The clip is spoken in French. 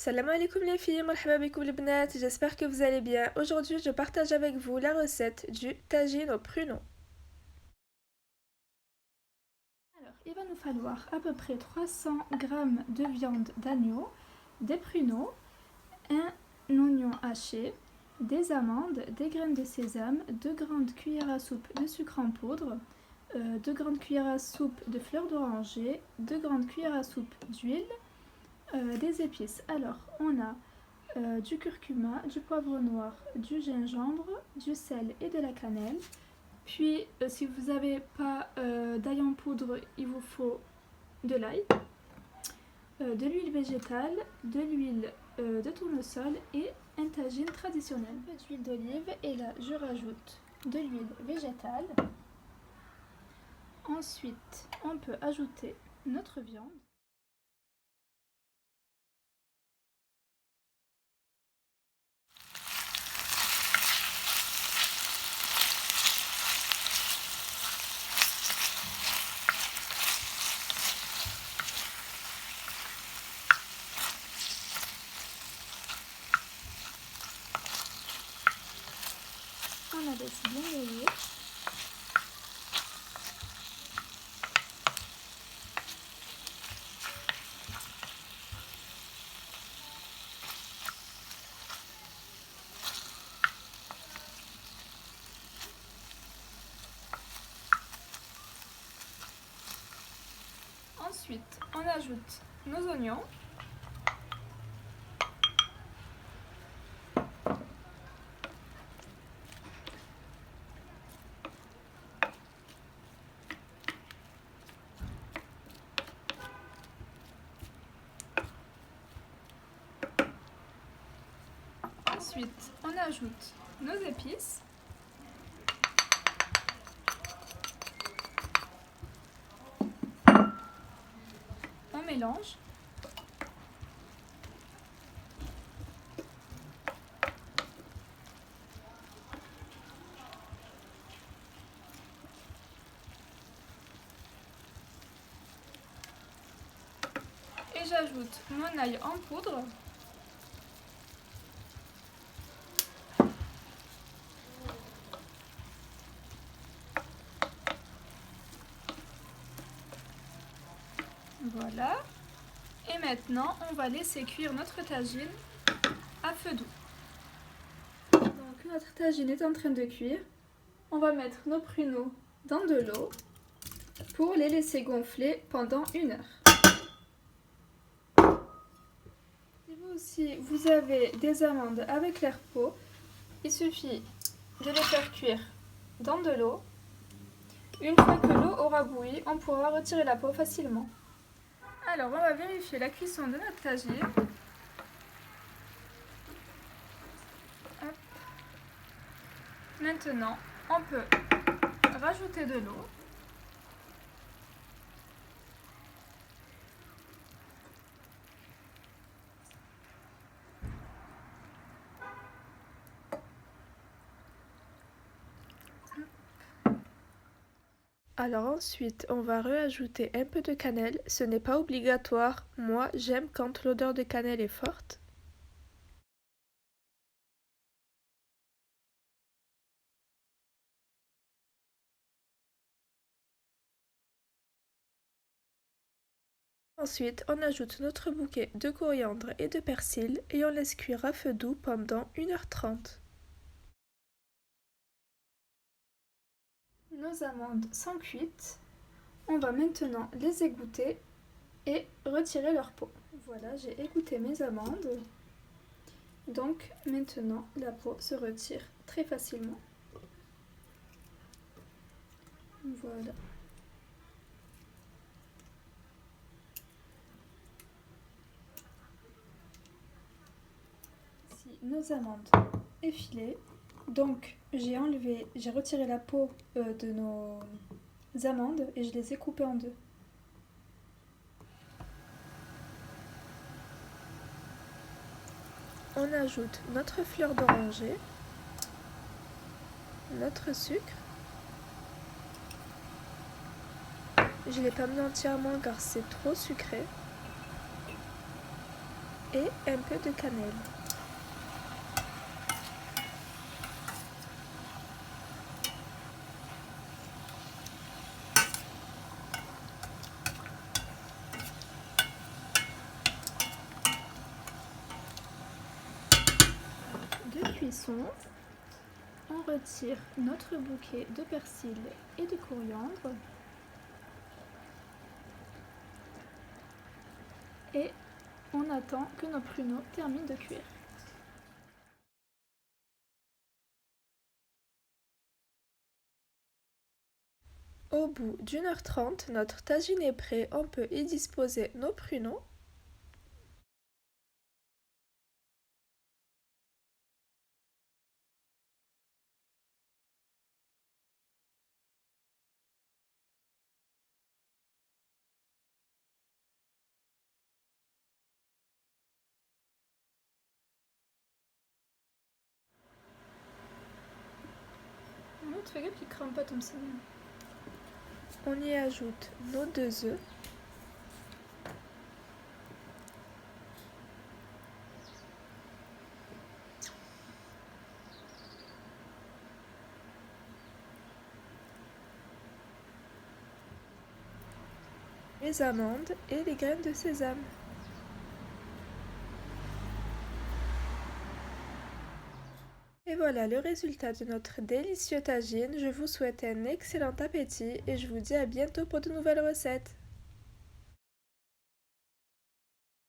Salam alaikum les filles, marhaba bikoum les bnat, j'espère que vous allez bien. Aujourd'hui, je partage avec vous la recette du tagine au pruneau. Alors, il va nous falloir à peu près 300 g de viande d'agneau, des pruneaux, un oignon haché, des amandes, des graines de sésame, 2 grandes cuillères à soupe de sucre en poudre, 2 grandes cuillères à soupe de fleurs d'oranger, 2 grandes cuillères à soupe d'huile, des épices. Alors, on a du curcuma, du poivre noir, du gingembre, du sel et de la cannelle. Puis, si vous n'avez pas d'ail en poudre, il vous faut de l'ail, de l'huile végétale, de l'huile de tournesol et un tagine traditionnel. Un peu d'huile d'olive et là, je rajoute de l'huile végétale. Ensuite, on peut ajouter notre viande. On la laisse bien griller. Ensuite, on ajoute nos oignons. Ensuite, on ajoute nos épices. On mélange. Et j'ajoute mon ail en poudre. Voilà. Et maintenant, on va laisser cuire notre tagine à feu doux. Donc notre tagine est en train de cuire. On va mettre nos pruneaux dans de l'eau pour les laisser gonfler pendant 1 heure. Si vous aussi vous avez des amandes avec leur peau, il suffit de les faire cuire dans de l'eau. Une fois que l'eau aura bouilli, on pourra retirer la peau facilement. Alors on va vérifier la cuisson de notre tagine. Hop. Maintenant, on peut rajouter de l'eau. Alors ensuite, on va rajouter un peu de cannelle. Ce n'est pas obligatoire. Moi, j'aime quand l'odeur de cannelle est forte. Ensuite, on ajoute notre bouquet de coriandre et de persil et on laisse cuire à feu doux pendant 1h30. Nos amandes sont cuites. On va maintenant les égoutter et retirer leur peau. Voilà, j'ai égoutté mes amandes. Donc maintenant, la peau se retire très facilement. Voilà. Ici, nos amandes effilées. Donc j'ai retiré la peau de nos amandes et je les ai coupées en deux. On ajoute notre fleur d'oranger, notre sucre. Je ne l'ai pas mis entièrement car c'est trop sucré. et un peu de cannelle. De cuisson, on retire notre bouquet de persil et de coriandre et on attend que nos pruneaux terminent de cuire. Au bout d'1 h 30, notre tagine est prêt, on peut y disposer nos pruneaux. Fais gaffe qu'il crame pas ton cignon. On y ajoute nos 2 œufs. Les amandes et les graines de sésame. Et voilà le résultat de notre délicieux tagine. Je vous souhaite un excellent appétit et je vous dis à bientôt pour de nouvelles recettes.